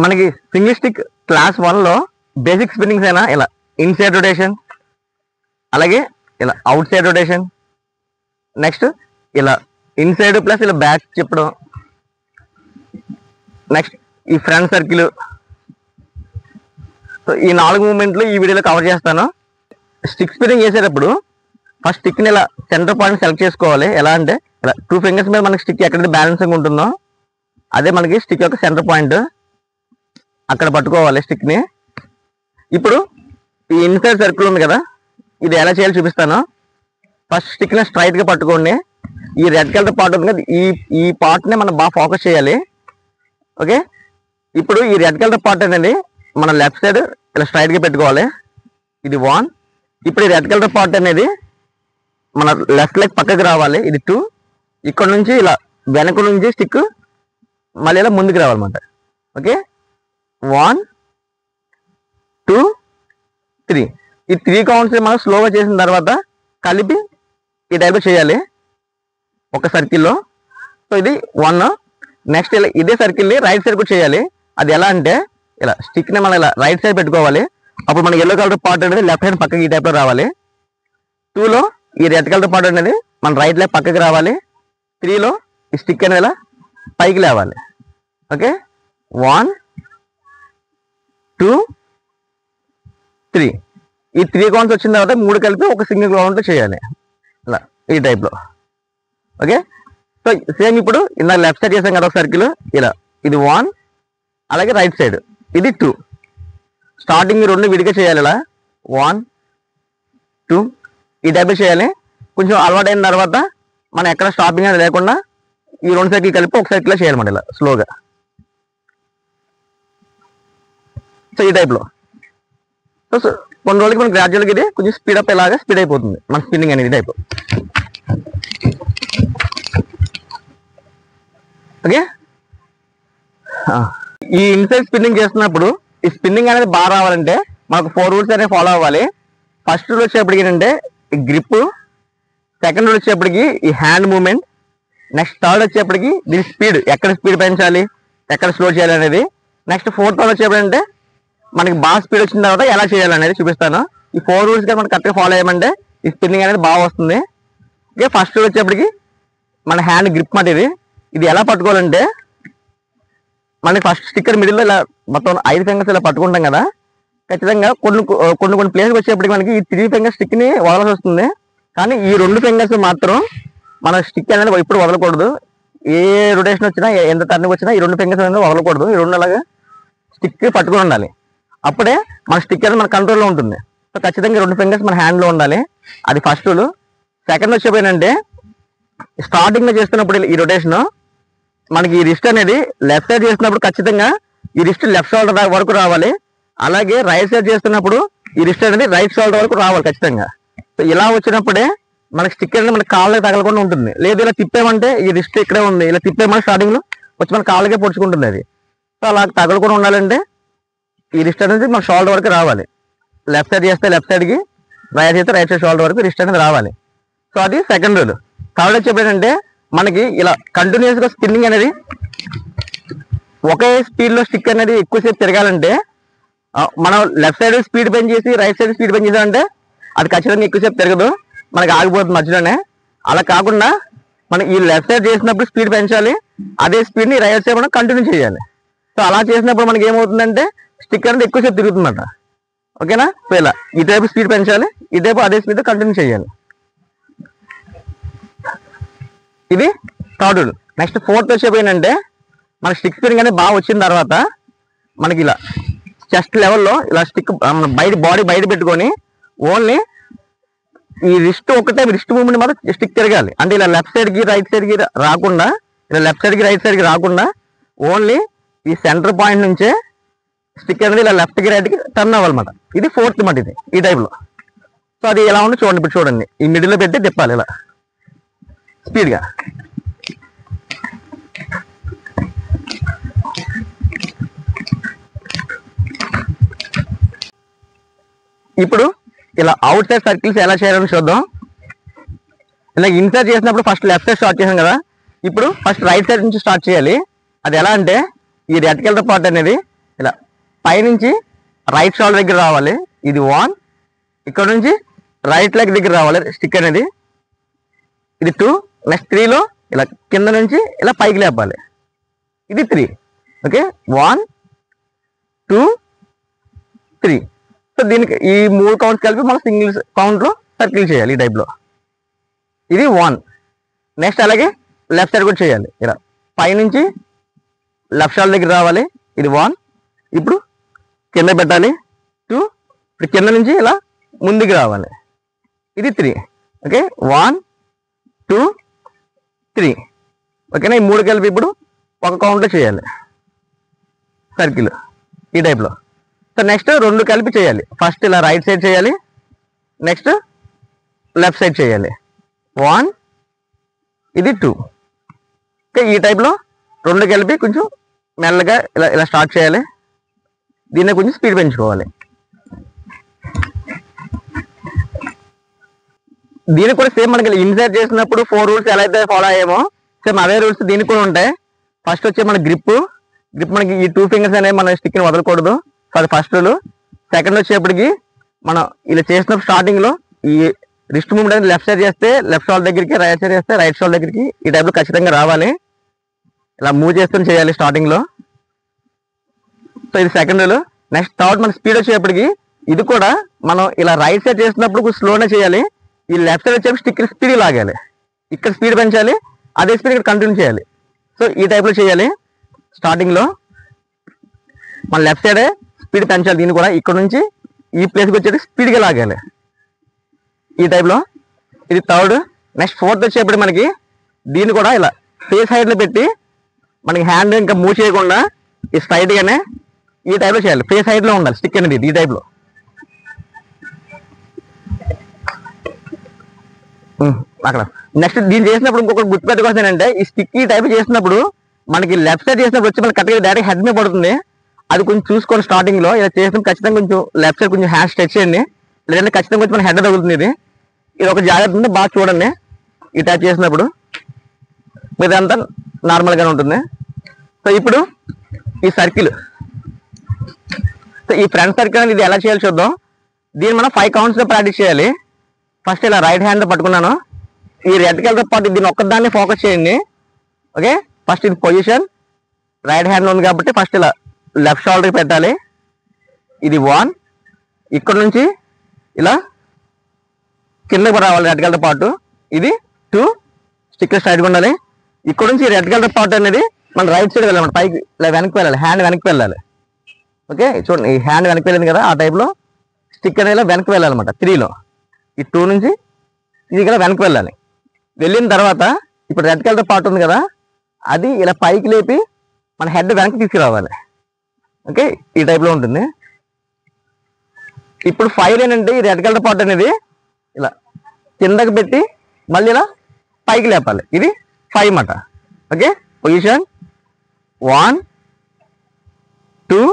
మనకి single stick class 1లో basic స్పిన్నింగ్స్ అయినా ఇలా ఇన్సైడ్ రొటేషన్, అలాగే ఇలా అవుట్ సైడ్ రొటేషన్, నెక్స్ట్ ఇలా ఇన్సైడ్ ప్లస్ ఇలా బ్యాక్ చెప్పడం, నెక్స్ట్ ఈ ఫ్రంట్ సర్కిల్. సో ఈ 4 మూమెంట్లు ఈ వీడియోలో కవర్ చేస్తాను. స్టిక్ స్పిన్నింగ్ చేసేటప్పుడు ఫస్ట్ స్టిక్ని ఇలా సెంటర్ పాయింట్ సెలెక్ట్ చేసుకోవాలి. ఎలా అంటే ఇలా 2 ఫింగర్స్ మీద మనకి స్టిక్ ఎక్కడైతే బ్యాలెన్సింగ్ ఉంటుందో అదే మనకి స్టిక్ యొక్క సెంటర్ పాయింట్, అక్కడ పట్టుకోవాలి స్టిక్ని. ఇప్పుడు ఈ ఇన్సైడ్ సర్కిల్ ఉంది కదా, ఇది ఎలా చేయాలో చూపిస్తాను. ఫస్ట్ స్టిక్ని స్ట్రైట్గా పట్టుకోండి. ఈ రెడ్ కలర్ పార్ట్ ఉంది కదా, ఈ పార్ట్ని మనం బాగా ఫోకస్ చేయాలి. ఓకే, ఇప్పుడు ఈ రెడ్ కలర్ పార్ట్ అనేది మన లెఫ్ట్ సైడ్ ఇలా స్ట్రైట్గా పెట్టుకోవాలి. ఇది 1. ఇప్పుడు ఈ రెడ్ కలర్ పార్ట్ అనేది మన లెఫ్ట్ లెగ్ పక్కకి రావాలి. ఇది 2. ఇక్కడ నుంచి ఇలా వెనక నుంచి స్టిక్ మళ్ళీ ఇలా ముందుకు రావాలన్నమాట. ఓకే, 1 2 3. ఈ 3 కౌంట్స్ మనం స్లోగా చేసిన తర్వాత కలిపి ఈ టైప్లో చేయాలి ఒక సర్కిల్లో. సో ఇది 1. నెక్స్ట్ ఇలా ఇదే సర్కిల్ని రైట్ సైడ్ కూడా చేయాలి. అది ఎలా అంటే ఇలా స్టిక్ని మనం ఇలా రైట్ సైడ్ పెట్టుకోవాలి. అప్పుడు మనకి ఎల్లో కలర్ పార్ట్ అనేది లెఫ్ట్ హ్యాండ్ పక్కకి ఈ టైప్లో రావాలి. 2లో ఈ రెడ్ కలర్ పార్ట్ అనేది మన రైట్ లెగ్ పక్కకి రావాలి. 3లో ఈ స్టిక్ అనేది ఇలా పైకి లేవాలి. ఓకే, 1 2 3. ఈ 3 కౌంట్స్ వచ్చిన తర్వాత 3 కలిపి ఒక సింగిల్ కౌంట్ చేయాలి ఇలా ఈ టైప్లో. ఓకే, సో సేమ్ ఇప్పుడు ఇందాక లెఫ్ట్ సైడ్ చేసాం కదా ఒక సర్కిల్, ఇలా ఇది 1, అలాగే రైట్ సైడ్ ఇది 2. స్టార్టింగ్ 2 విడిగా చేయాలి. ఇలా 1 2 ఈ టైప్లో చేయాలి. కొంచెం అలవాటు అయిన తర్వాత మనం ఎక్కడ స్టాపింగ్ అనేది లేకుండా ఈ 2 సర్కిల్ కలిపి ఒక సర్కిల్లో చేయాలన్నమాట ఇలా స్లోగా. సో ఈ టైప్లో సో కొన్ని రోజులకి మనం గ్రాడ్యువల్గా ఇది కొంచెం స్పీడప్ ఇలాగా స్పీడ్ అయిపోతుంది మన స్పిన్నింగ్ అనేది టైప్. ఓకే, ఈ ఇన్సైడ్ స్పిన్నింగ్ చేస్తున్నప్పుడు ఈ స్పిన్నింగ్ అనేది బాగా రావాలంటే మనకు 4 రూల్స్ అనేవి ఫాలో అవ్వాలి. ఫస్ట్ రూల్ వచ్చేప్పటికి ఏంటంటే ఈ గ్రిప్, సెకండ్ రూల్ వచ్చేప్పటికి ఈ హ్యాండ్ మూమెంట్, నెక్స్ట్ థర్డ్ వచ్చేప్పటికి దీని స్పీడ్, ఎక్కడ స్పీడ్ పెంచాలి ఎక్కడ స్లో చేయాలి అనేది. నెక్స్ట్ ఫోర్త్ వన్ వచ్చేప్పటికంటే మనకి బాగా స్పీడ్ వచ్చిన తర్వాత ఎలా చేయాలనేది చూపిస్తాను. ఈ 4 రూల్స్ కానీ మనం కరెక్ట్గా ఫాలో అయ్యామంటే ఈ స్పిన్నింగ్ అనేది బాగా వస్తుంది. ఓకే, ఫస్ట్ రూల్ వచ్చేప్పటికి మన హ్యాండ్ గ్రిప్ మాట. ఇది ఎలా పట్టుకోవాలంటే మనకి ఫస్ట్ స్టిక్కర్ మిడిల్లో ఇలా మొత్తం 5 ఫింగర్స్ ఇలా పట్టుకుంటాం కదా, ఖచ్చితంగా కొన్ని ప్లేస్కి వచ్చేప్పటికి మనకి ఈ 3 ఫింగర్స్ స్టిక్ని వదలాల్సి వస్తుంది. కానీ ఈ 2 ఫింగర్స్ మాత్రం మన స్టిక్ అనేది ఇప్పుడు వదలకూడదు. ఏ రొటేషన్ వచ్చినా ఎంత టర్నింగ్ వచ్చినా ఈ 2 ఫింగర్స్ అనేది వదలకూడదు. ఈ 2 అలాగా స్టిక్ పట్టుకుని ఉండాలి. అప్పుడే మన స్టిక్ అనేది మన కంట్రోల్లో ఉంటుంది. సో ఖచ్చితంగా 2 ఫింగర్స్ మన హ్యాండ్లో ఉండాలి. అది ఫస్ట్ రూల్. సెకండ్ వచ్చేపోయినంటే స్టార్టింగ్లో చేస్తున్నప్పుడు ఈ రొటేషన్ మనకి ఈ రిస్ట్ అనేది లెఫ్ట్ సైడ్ చేస్తున్నప్పుడు ఖచ్చితంగా ఈ రిస్ట్ లెఫ్ట్ షోల్డర్ వరకు రావాలి. అలాగే రైట్ సైడ్ చేస్తున్నప్పుడు ఈ రిస్ట్ అనేది రైట్ షోల్డర్ వరకు రావాలి ఖచ్చితంగా. సో ఇలా వచ్చినప్పుడే మనకి స్టిక్ అనేది మన కాళ్ళకి తగలకుండా ఉంటుంది. లేదు ఇలా తిప్పేమంటే ఈ రిస్ట్ ఇక్కడే ఉంది, ఇలా తిప్పేమని స్టార్టింగ్లో వచ్చి మన కాళ్ళకే పొడుచుకుంటుంది అది. సో అలా తగలకుండా ఉండాలంటే ఈ రిస్ట్ అనేది మన షోల్డర్ వరకు రావాలి. లెఫ్ట్ సైడ్ చేస్తే లెఫ్ట్ సైడ్కి, రైట్ చేస్తే రైట్ సైడ్ షోల్డర్ వరకు రిస్ట్ అనేది రావాలి. సో అది సెకండ్ రూల్. థర్డ్ వచ్చేటంటే మనకి ఇలా కంటిన్యూస్గా స్పిన్నింగ్ అనేది ఒకే స్పీడ్లో స్టిక్ అనేది ఎక్కువసేపు తిరగాలంటే మనం లెఫ్ట్ సైడ్ స్పీడ్ పెంచేసి రైట్ సైడ్ స్పీడ్ పెంచేసామంటే అది ఖచ్చితంగా ఎక్కువసేపు తిరగదు, మనకి ఆగిపోతుంది మధ్యలోనే. అలా కాకుండా మనం ఈ లెఫ్ట్ సైడ్ చేసినప్పుడు స్పీడ్ పెంచాలి, అదే స్పీడ్ని రైట్ సైడ్ మనం కంటిన్యూ చేయాలి. సో అలా చేసినప్పుడు మనకి ఏమవుతుందంటే స్టిక్ అనేది ఎక్కువసేపు తిరుగుతుందన్నమాట. ఓకేనా? సో ఇలా ఈ టైపు స్పీడ్ పెంచాలి, ఈ టైపు అదే స్పీడ్ కంటిన్యూ చేయాలి. ఇది థర్డ్ రూల్. నెక్స్ట్ ఫోర్త్ వచ్చేపోయిందంటే మన స్టిక్ స్పిన్నింగ్ అనేది బాగా వచ్చిన తర్వాత మనకి ఇలా చెస్ట్ లెవెల్లో ఇలా స్టిక్ బాడీ బయట పెట్టుకొని ఓన్లీ ఈ రిస్ట్ ఒకటే రిస్ట్ మూవ్మెంట్ మాత్రం స్టిక్ తిరగాలి. అంటే ఇలా లెఫ్ట్ సైడ్కి రైట్ సైడ్కి రాకుండా, ఇలా లెఫ్ట్ సైడ్కి రైట్ సైడ్కి రాకుండా ఓన్లీ ఈ సెంటర్ పాయింట్ నుంచే స్టిక్ అనేది ఇలా లెఫ్ట్కి రైట్కి టర్న్ అవ్వాలన్నమాట. ఇది ఫోర్త్ మాట. ఇది ఈ టైప్లో. సో అది ఎలా ఉందో చూడండి. ఇప్పుడు చూడండి, ఈ మిడిల్లో పెట్టి తిప్పాలి ఇలా స్పీడ్గా. ఇప్పుడు ఇలా అవుట్ సైడ్ సర్కిల్స్ ఎలా చేయాలని చూద్దాం. ఇలా ఇన్సైడ్ చేసినప్పుడు ఫస్ట్ లెఫ్ట్ సైడ్ స్టార్ట్ చేసాం కదా, ఇప్పుడు ఫస్ట్ రైట్ సైడ్ నుంచి స్టార్ట్ చేయాలి. అది ఎలా అంటే ఈ రెడ్ కలర్ పార్ట్ అనేది ఇలా పైనుంచి రైట్ షోల్డర్ దగ్గర రావాలి, ఇది 1. ఇక్కడ నుంచి రైట్ లెగ్ దగ్గర రావాలి స్టిక్ అనేది, ఇది 2. నెక్స్ట్ 3లో ఇలా కింద నుంచి ఇలా పైకి లేపాలి, ఇది 3. ఓకే, 1 2 3. సో దీనికి ఈ 3 కౌంట్స్ కలిపి మనం సింగిల్ కౌంట్లో సర్కిల్ చేయాలి ఈ టైప్లో. ఇది 1. నెక్స్ట్ అలాగే లెఫ్ట్ సైడ్ కూడా చేయాలి, ఇలా పైనుంచి లెఫ్ట్ షోల్డర్ దగ్గర రావాలి, ఇది 1. ఇప్పుడు కింద పెట్టాలి 2. ఇప్పుడు కింద నుంచి ఇలా ముందుకు రావాలి, ఇది 3. ఓకే, 1 2 3. ఓకేనా, ఈ 3 కలిపి ఇప్పుడు ఒక కౌంట్లో చేయాలి సర్కిల్ ఈ టైప్లో. సో నెక్స్ట్ 2 కలిపి చేయాలి, ఫస్ట్ ఇలా రైట్ సైడ్ చేయాలి, నెక్స్ట్ లెఫ్ట్ సైడ్ చేయాలి, 1 ఇది 2. ఓకే, ఈ టైప్లో 2 కలిపి కొంచెం మెల్లగా ఇలా ఇలా స్టార్ట్ చేయాలి, దీన్ని కొంచెం స్పీడ్ పెంచుకోవాలి. దీనికి కూడా సేమ్ మనకి ఇన్సర్ట్ చేసినప్పుడు 4 రూల్స్ ఎలా అయితే ఫాలో అయ్యామో సేమ్ అవే రూల్స్ దీనికి కూడా ఉంటాయి. ఫస్ట్ వచ్చి మన గ్రిప్ మనకి ఈ 2 ఫింగర్స్ అనేవి మన స్టిక్ని వదలకూడదు, అది ఫస్ట్ రూల్. సెకండ్ వచ్చేప్పటికి మనం ఇలా చేసినప్పుడు స్టార్టింగ్లో ఈ రిస్ట్ మూవ్మెంట్ అనేది లెఫ్ట్ సైడ్ చేస్తే లెఫ్ట్ షోల్డర్ దగ్గరికి, రైట్ సైడ్ చేస్తే రైట్ షోల్డర్ దగ్గరికి ఈ టైప్లో ఖచ్చితంగా రావాలి, ఇలా మూవ్ చేస్తూ చేయాలి స్టార్టింగ్లో. సో ఇది సెకండ్ రూల్. నెక్స్ట్ థర్డ్ మన స్పీడ్ వచ్చేప్పటికి ఇది కూడా మనం ఇలా రైట్ సైడ్ చేసినప్పుడు కొంచెం స్లోనే చేయాలి, ఈ లెఫ్ట్ సైడ్ వచ్చేప్పుడు స్టిక్ స్పీడ్ లాగాలి, ఇక్కడ స్పీడ్ పెంచాలి, అదే స్పీడ్ ఇక్కడ కంటిన్యూ చేయాలి. సో ఈ టైప్లో చేయాలి స్టార్టింగ్లో. మన లెఫ్ట్ సైడే స్పీడ్ పెంచాలి, దీన్ని కూడా ఇక్కడ నుంచి ఈ ప్లేస్కి వచ్చేది స్పీడ్గా లాగాలి ఈ టైప్లో. ఇది థర్డ్. నెక్స్ట్ ఫోర్త్ వచ్చేప్పుడు మనకి దీన్ని కూడా ఇలా ఫేస్ హైడ్లో పెట్టి మనకి హ్యాండ్ ఇంకా మూవ్ చేయకుండా ఈ స్ట్రైట్గానే ఈ టైప్లో చేయాలి, ఫేస్ హైడ్లో ఉండాలి స్టిక్ అనేది ఈ టైప్లో. అక్కడ నెక్స్ట్ దీన్ని చేసినప్పుడు ఇంకొకటి గుర్తుపెట్టుకోవాల్సింది ఏంటంటే ఈ స్టిక్ ఈ టైప్ చేసినప్పుడు మనకి లెఫ్ట్ సైడ్ చేసినప్పుడు వచ్చి మనకి కరెక్ట్గా డైరెక్ట్ హెడ్ మీద పడుతుంది, అది కొంచెం చూసుకోండి స్టార్టింగ్లో. ఇలా చేసినప్పుడు ఖచ్చితంగా కొంచెం లెఫ్ట్ సైడ్ కొంచెం హ్యాండ్ స్ట్రెచ్ చేయండి, లేదంటే ఖచ్చితంగా కొంచెం మన హెడ్ తగులుతుంది. ఇది ఒక జాగ్రత్త ఉంది, బాగా చూడండి ఈ టైప్ చేసినప్పుడు, మీదంతా నార్మల్గానే ఉంటుంది. సో ఇప్పుడు ఈ సర్కిల్, సో ఈ ఫ్రంట్ సర్కిల్ అనేది ఇది ఎలా చేయాలో చూద్దాం. దీన్ని మనం 5 కౌంట్స్లో ప్రాక్టీస్ చేయాలి. ఫస్ట్ ఇలా రైట్ హ్యాండ్ పట్టుకున్నాను, ఈ రెడ్ కలర్ పాటు దీన్ని ఒక్కదాన్ని ఫోకస్ చేయండి. ఓకే, ఫస్ట్ ఇది పొజిషన్ రైట్ హ్యాండ్ ఉంది కాబట్టి ఫస్ట్ ఇలా లెఫ్ట్ షోల్డర్కి పెట్టాలి, ఇది 1. ఇక్కడ నుంచి ఇలా కిందకి రావాలి రెడ్ కలర్ పార్ట్, ఇది 2. స్టిక్ స్ట్రైట్గా ఉండాలి. ఇక్కడ నుంచి రెడ్ కలర్ పార్ట్ అనేది మనం రైట్ సైడ్ వెళ్ళాలి, పైకి ఇలా వెనక్కి వెళ్ళాలి, హ్యాండ్ వెనక్కి వెళ్ళాలి. ఓకే, చూడండి ఈ హ్యాండ్ వెనక్కి వెళ్ళింది కదా, ఆ టైప్లో స్టిక్ అనేది వెనక్కి వెళ్ళాలన్నమాట. 3లో ఈ 2 నుంచి ఇది కదా వెనక్కి వెళ్ళాలి. వెళ్ళిన తర్వాత ఇప్పుడు రెడ్ కలర్ పార్ట్ ఉంది కదా, అది ఇలా పైకి లేపి మన హెడ్ వెనక్కి తీసుకురావాలి. ఓకే, ఈ టైప్లో ఉంటుంది. ఇప్పుడు 5 ఏంటంటే ఈ రెడ్ కలర్ పార్ట్ అనేది ఇలా కిందకి పెట్టి మళ్ళీ ఇలా పైకి లేపాలి, ఇది 5 మాట. ఓకే, పొజిషన్ 1 2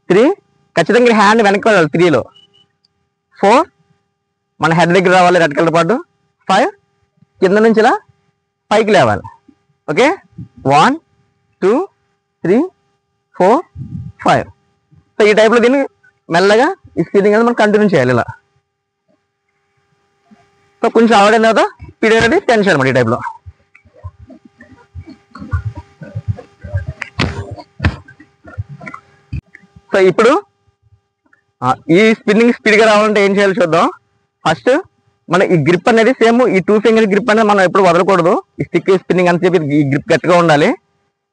3, ఖచ్చితంగా హ్యాండ్ వెనక్కి వెళ్ళాలి 3లో. 4 మన హెడ్ దగ్గర రావాలి రెడ్ కలర్ పార్ట్. 5 కింద నుంచి ఇలా పైకి లేవాలి. ఓకే, 1 2 3 4 5. సో ఈ టైప్లో దీన్ని మెల్లగా ఈ స్పీడింగ్ అనేది మనం కంటిన్యూ చేయాలి ఇలా. సో కొంచెం అవడం తర్వాత స్పీడ్ అనేది పెంచాలి అన్నమాట ఈ టైప్లో. సో ఇప్పుడు ఈ స్పిన్నింగ్ స్పీడ్గా రావాలంటే ఏం చేయాలో చూద్దాం. ఫస్ట్ మన ఈ గ్రిప్ అనేది సేమ్ ఈ 2 ఫింగర్ గ్రిప్ అనేది మనం ఎప్పుడు వదలకూడదు, ఈ స్టిక్ స్పిన్నింగ్ అని చెప్పి ఈ గ్రిప్ గట్టిగా ఉండాలి.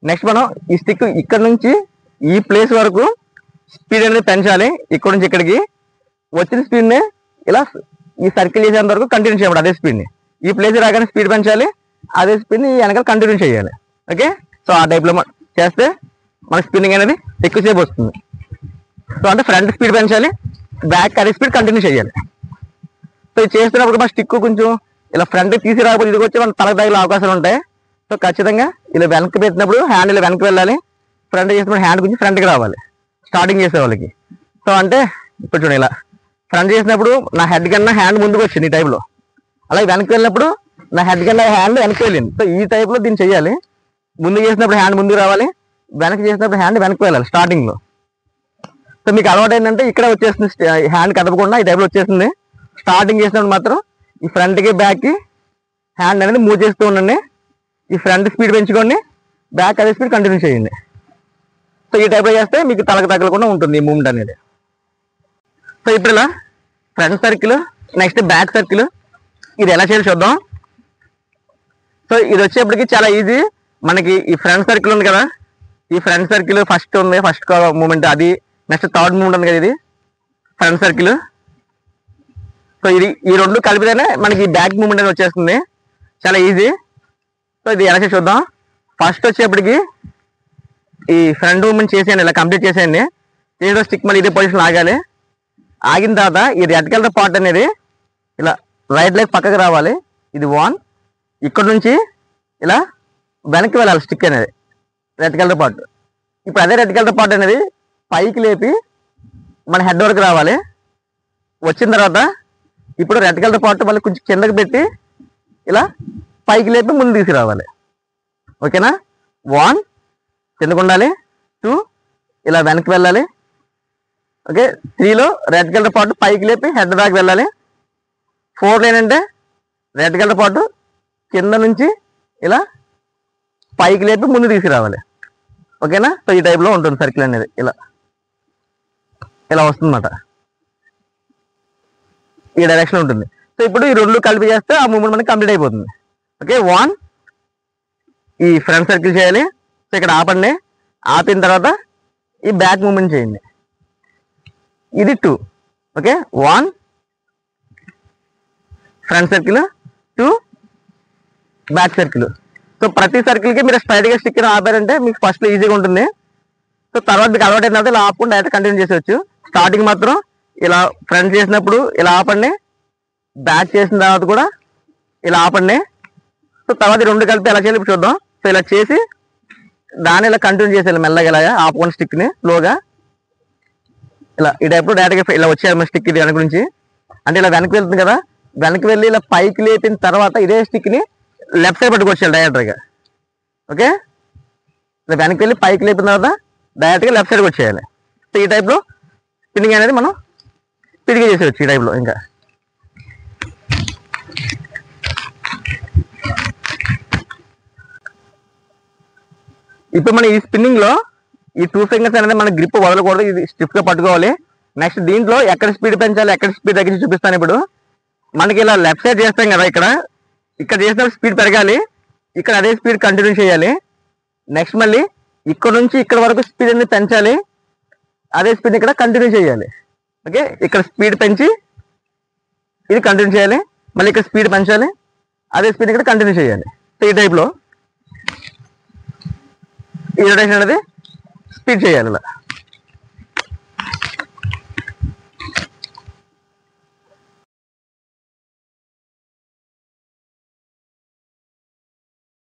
నెక్స్ట్ మనం ఈ స్టిక్ ఇక్కడ నుంచి ఈ ప్లేస్ వరకు స్పీడ్ అనేది పెంచాలి, ఇక్కడ నుంచి ఇక్కడికి వచ్చిన స్పీడ్ని ఇలా ఈ సర్కిల్ చేసేంత వరకు కంటిన్యూ చేయాలి అదే స్పీడ్ని. ఈ ప్లేస్ రాగానే స్పీడ్ పెంచాలి, అదే స్పీడ్ని వెనకాల కంటిన్యూ చేయాలి. ఓకే, సో ఆ టైప్లో చేస్తే మన స్పిన్నింగ్ అనేది ఎక్కువసేపు వస్తుంది. సో అంటే ఫ్రంట్ స్పీడ్ పెంచాలి, బ్యాక్ అదే స్పీడ్ కంటిన్యూ చేయాలి. సో ఇది చేస్తున్నప్పుడు మన స్టిక్ కొంచెం ఇలా ఫ్రంట్ తీసి రాకపోతే ఇది వచ్చి మన తలకు తగిలే అవకాశాలు ఉంటాయి. సో ఖచ్చితంగా ఇలా వెనక్కి పెట్టినప్పుడు హ్యాండ్ ఇలా వెనక్కి వెళ్ళాలి, ఫ్రంట్ చేసినప్పుడు హ్యాండ్ కొంచెం ఫ్రంట్కి రావాలి స్టార్టింగ్ చేసే వాళ్ళకి. సో అంటే ఇప్పుడు చూడండి ఇలా ఫ్రంట్ చేసినప్పుడు నా హెడ్ కన్నా హ్యాండ్ ముందుకు వచ్చింది ఈ టైప్లో, అలాగే వెనక్కి వెళ్ళినప్పుడు నా హెడ్ కన్నా హ్యాండ్ వెనక్కి వెళ్ళింది. సో ఈ టైప్లో దీన్ని చేయాలి. ముందు చేసినప్పుడు హ్యాండ్ ముందుకు రావాలి, వెనక్కి చేసినప్పుడు హ్యాండ్ వెనక్కి వెళ్ళాలి స్టార్టింగ్లో. సో మీకు అలవాటు ఏంటంటే ఇక్కడ వచ్చేస్తుంది, హ్యాండ్ కదపకుండా ఈ టైప్లో వచ్చేస్తుంది. స్టార్టింగ్ చేసినప్పుడు మాత్రం ఈ ఫ్రంట్కి బ్యాక్కి హ్యాండ్ అనేది మూవ్ చేస్తూ ఉండండి. ఈ ఫ్రంట్ స్పీడ్ పెంచుకోండి, బ్యాక్ అదే స్పీడ్ కంటిన్యూ చేయండి. సో ఈ టైప్లో చేస్తే మీకు తలకు తగలకుండా ఉంటుంది ఈ మూమెంట్ అనేది. సో ఇప్పుడు ఇలా front circle, next back circle, ఇది ఎలా చేయాలి చూద్దాం. సో ఇది వచ్చేప్పటికి చాలా ఈజీ. మనకి ఈ ఫ్రంట్ సర్కిల్ ఉంది కదా, ఈ ఫ్రంట్ సర్కిల్ ఫస్ట్ ఉంది, ఫస్ట్ మూమెంట్ అది. నెక్స్ట్ థర్డ్ మూమెంట్ ఉంది కదా, ఇది ఫ్రంట్ సర్కిల్. సో ఇది ఈ రెండు కలిపితేనే మనకి బ్యాక్ మూమెంట్ అనేది వచ్చేస్తుంది. చాలా ఈజీ. సో ఇది ఎలా చేసి చూద్దాం. ఫస్ట్ వచ్చేప్పటికి ఈ ఫ్రంట్ మూమెంట్ చేసేయండి, ఇలా కంప్లీట్ చేసేయండి. దీంట్లో స్టిక్ మళ్ళీ ఇదే పొజిషన్ ఆగాలి. ఆగిన తర్వాత ఈ రెడ్ కలర్ పార్ట్ అనేది ఇలా రైట్ లెగ్ పక్కకి రావాలి. ఇది 1. ఇక్కడ నుంచి ఇలా వెనక్కి వెళ్ళాలి స్టిక్ అనేది, రెడ్ కలర్ పార్ట్. ఇప్పుడు అదే రెడ్ కలర్ పార్ట్ అనేది పైకి లేపి మన హెడ్ వరకు రావాలి. వచ్చిన తర్వాత ఇప్పుడు రెడ్ కలర్ పార్ట్ మళ్ళీ కొంచెం కిందకి పెట్టి ఇలా పైకి లేపి ముందు తీసుకురావాలి. ఓకేనా? 1 కిందకు ఉండాలి, 2 ఇలా వెనక్కి వెళ్ళాలి. ఓకే, 3లో రెడ్ కలర్ పార్ట్ పైకి లేపి హెడ్ దాకా వెళ్ళాలి. 4లో ఏంటంటే రెడ్ కలర్ పార్ట్ కింద నుంచి ఇలా పైకి లేపి ముందు తీసుకురావాలి. ఓకేనా? సో ఈ టైప్లో ఉంటుంది సర్కిల్ అనేది, ఇలా ఇలా వస్తుందన్నమాట. ఈ డైరెక్షన్ ఉంటుంది. సో ఇప్పుడు ఈ రెండు కలిపి చేస్తే ఆ మూమెంట్ మనకి కంప్లీట్ అయిపోతుంది. ఓకే, 1 ఈ ఫ్రంట్ సర్కిల్ చేయాలి. సో ఇక్కడ ఆపండి. ఆపిన తర్వాత ఈ బ్యాక్ మూమెంట్ చేయండి. ఇది 2. Okay, 1 front circle, 2 back circle. So ప్రతి సర్కిల్కి మీరు స్ట్రైట్గా స్టిక్ ఆపారంటే మీకు ఫస్ట్లో ఈజీగా ఉంటుంది. సో తర్వాత మీకు అలవాటు అయిన తర్వాత ఇలా ఆపుకుంటే డైరెక్ట్ కంటిన్యూ చేసేవచ్చు. స్టార్టింగ్ మాత్రం ఇలా ఫ్రంట్ చేసినప్పుడు ఇలా ఆపండి, బ్యాక్ చేసిన తర్వాత కూడా ఇలా ఆపండి. సో తర్వాత రెండు కలిపి ఎలా చేయాలి ఇప్పుడు చూద్దాం. సో ఇలా చేసి దాన్ని ఇలా కంటిన్యూ చేసేయాలి మెల్లగా, ఇలాగా ఆపుకొని స్టిక్ని స్లోగా ఇలా ఈ టైప్లో డైరెక్ట్గా ఇలా వచ్చేయాలి మన స్టిక్. ఇది వెనక నుంచి అంటే ఇలా వెనక్కి వెళ్తుంది కదా, వెనక్కి వెళ్ళి ఇలా పైకి లేపిన తర్వాత ఇదే స్టిక్ని లెఫ్ట్ సైడ్ పట్టుకొచ్చేయాలి డైరెక్ట్గా. ఓకే, ఇలా వెనక్కి వెళ్ళి పైకి లేపిన తర్వాత డైరెక్ట్గా లెఫ్ట్ సైడ్కి వచ్చేయాలి. సో ఈ టైప్లో స్పిన్నింగ్ అనేది మనం స్పీడ్గా చేసేవచ్చు ఈ టైప్లో. ఇంకా ఇప్పుడు మనం ఈ స్పిన్నింగ్ లో ఈ 2 ఫింగర్స్ అనేది మన గ్రిప్ వదలకూడదు, ఇది స్టిఫ్ గా పట్టుకోవాలి. నెక్స్ట్ దీంట్లో ఎక్కడ స్పీడ్ పెంచాలి, ఎక్కడ స్పీడ్ తగ్గించి చూపిస్తాను. ఇప్పుడు మనకి ఇలా లెఫ్ట్ సైడ్ చేస్తాం కదా, ఇక్కడ చేసినప్పుడు స్పీడ్ పెరగాలి, ఇక్కడ అదే స్పీడ్ కంటిన్యూ చేయాలి. నెక్స్ట్ మళ్ళీ ఇక్కడ నుంచి ఇక్కడ వరకు స్పీడ్ అనేది పెంచాలి, అదే స్పీడ్ ఇక్కడ కంటిన్యూ చేయాలి. ఓకే, ఇక్కడ స్పీడ్ పెంచి ఇది కంటిన్యూ చేయాలి, మళ్ళీ ఇక్కడ స్పీడ్ పెంచాలి, అదే స్పీడ్ ఇక్కడ కంటిన్యూ చేయాలి. సో ఈ టైప్లో ఈ రొటేషన్ అనేది స్పీడ్ చేయాలి ఇలా.